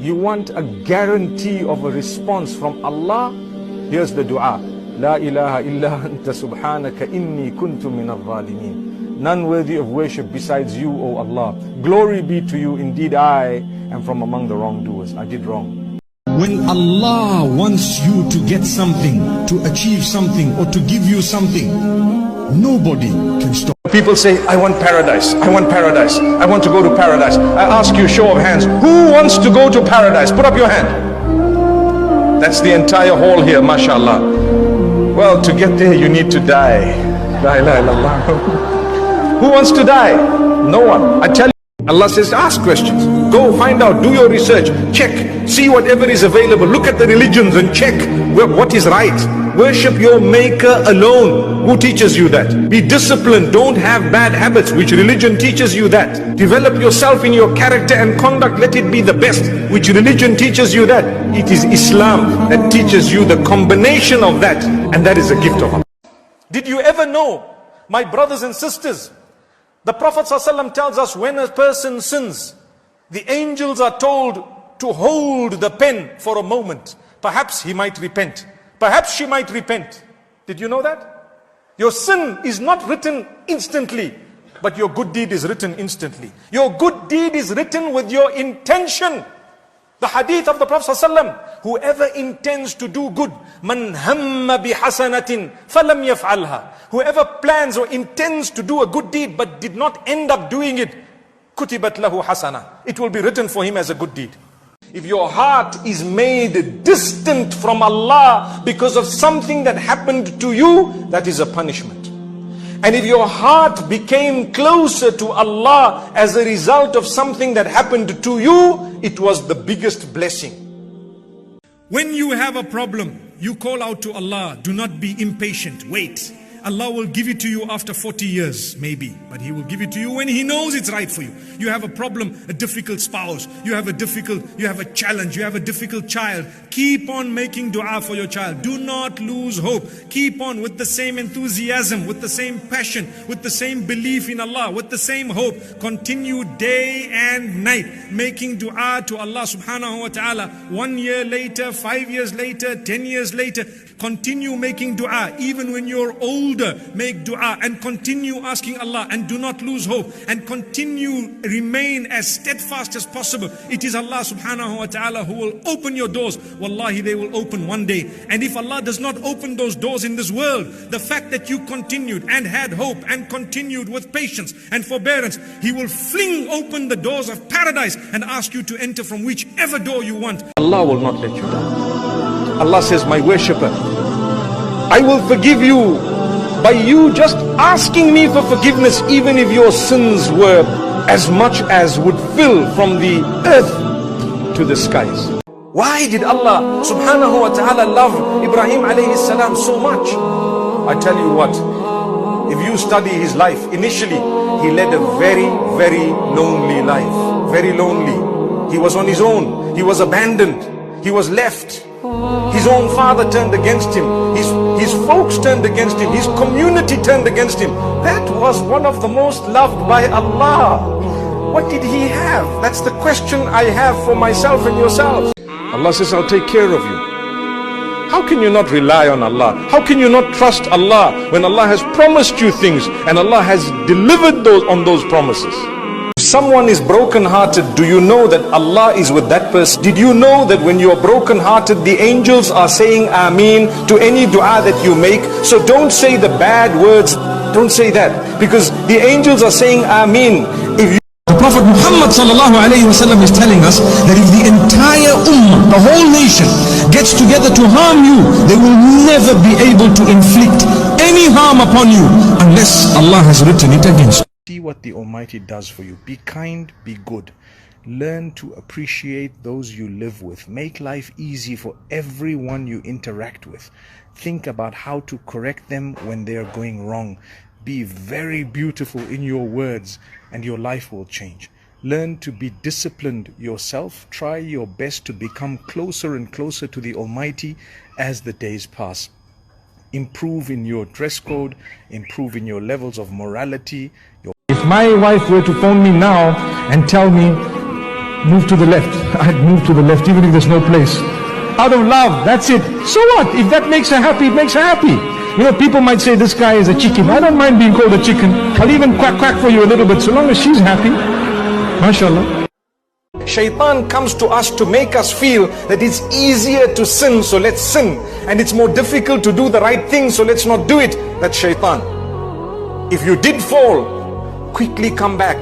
You want a guarantee of a response from Allah? Here's the dua. La ilaha illa anta subhanaka inni kuntu minal zalimin. None worthy of worship besides you, O Allah. Glory be to you. Indeed, I am from among the wrongdoers. I did wrong. When Allah wants you to get something, to achieve something, or to give you something, nobody can stop. People say, I want paradise, I want paradise, I want to go to paradise. I ask you, show of hands, who wants to go to paradise? Put up your hand. That's the entire hall here, mashallah. Well, to get there you need to die. La ilaha illallah. Who wants to die? No one. I tell you, Allah says, ask questions. Go find out, do your research, check, see whatever is available. Look at the religions and check what is right. Worship your Maker alone. Who teaches you that? Be disciplined. Don't have bad habits. Which religion teaches you that? Develop yourself in your character and conduct. Let it be the best. Which religion teaches you that? It is Islam that teaches you the combination of that. And that is a gift of Allah. Did you ever know, my brothers and sisters, the Prophet ﷺ tells us when a person sins, the angels are told to hold the pen for a moment. Perhaps he might repent. Perhaps she might repent. Did you know that? Your sin is not written instantly, but your good deed is written instantly. Your good deed is written with your intention. The hadith of the Prophet ﷺ, whoever intends to do good, man hamma bihasanatin falam yaf'alha. Whoever plans or intends to do a good deed but did not end up doing it, kutibat lahu hasana. It will be written for him as a good deed. If your heart is made distant from Allah because of something that happened to you, that is a punishment. And if your heart became closer to Allah as a result of something that happened to you, it was the biggest blessing. When you have a problem, you call out to Allah. Do not be impatient. Wait. Allah will give it to you after 40 years, maybe. But He will give it to you when He knows it's right for you. You have a problem, a difficult spouse. You have a challenge. You have a difficult child. Keep on making dua for your child. Do not lose hope. Keep on with the same enthusiasm, with the same passion, with the same belief in Allah, with the same hope. Continue day and night making dua to Allah subhanahu wa ta'ala. 1 year later, 5 years later, 10 years later, continue making dua. Even when you're older, make dua and continue asking Allah, and do not lose hope, and remain as steadfast as possible. It is Allah subhanahu wa ta'ala who will open your doors. Wallahi, they will open one day. And if Allah does not open those doors in this world, the fact that you continued and had hope and continued with patience and forbearance, He will fling open the doors of paradise and ask you to enter from whichever door you want. Allah will not let you down. Allah says, my worshipper, I will forgive you by you just asking me for forgiveness, even if your sins were as much as would fill from the earth to the skies. Why did Allah subhanahu wa ta'ala love Ibrahim alayhi salam so much? I tell you what, if you study his life, initially he led a very, very lonely life. Very lonely. He was on his own. He was abandoned. He was left. His own father turned against him. His folks turned against him. His community turned against him. That was one of the most loved by Allah. What did he have? That's the question I have for myself and yourselves. Allah says, I'll take care of you. How can you not rely on Allah? How can you not trust Allah when Allah has promised you things and Allah has delivered on those promises? If someone is broken-hearted, do you know that Allah is with that person? Did you know that when you are broken-hearted, the angels are saying Ameen to any dua that you make? So don't say the bad words. Don't say that, because the angels are saying Ameen. The Prophet Muhammad sallallahu alayhi wa sallam is telling us that if the entire ummah, the whole nation, gets together to harm you, they will never be able to inflict any harm upon you unless Allah has written it against you. See what the Almighty does for you. Be kind, be good. Learn to appreciate those you live with. Make life easy for everyone you interact with. Think about how to correct them when they are going wrong. Be very beautiful in your words and your life will change. Learn to be disciplined yourself. Try your best to become closer and closer to the Almighty as the days pass. Improve in your dress code, improve in your levels of morality. If my wife were to phone me now and tell me, move to the left. I'd move to the left even if there's no place. Out of love, that's it. So what? If that makes her happy, it makes her happy. You know, people might say this guy is a chicken. I don't mind being called a chicken. I'll even quack quack for you a little bit so long as she's happy. MashaAllah. Shaitan comes to us to make us feel that it's easier to sin, so let's sin. And it's more difficult to do the right thing, so let's not do it. That's Shaitan. If you did fall, quickly come back,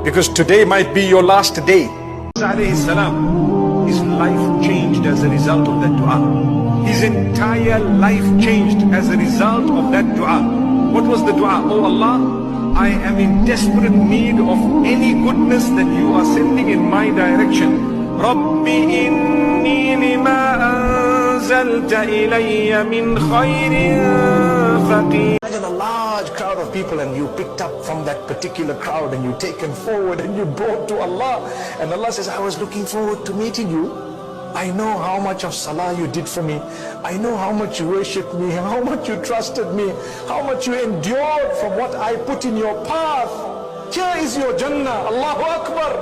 because today might be your last day. Alayhi salam, his life changed as a result of that dua. His entire life changed as a result of that dua. What was the dua? Oh Allah, I am in desperate need of any goodness that you are sending in my direction. Rabbi inni lima anzalta ilayya min khayrin faqir. Imagine a large crowd of people and you picked up from that particular crowd and you taken forward and you brought to Allah. And Allah says, I was looking forward to meeting you. I know how much of salah you did for me. I know how much you worshipped me, how much you trusted me, how much you endured from what I put in your path. Here is your Jannah. Allahu Akbar.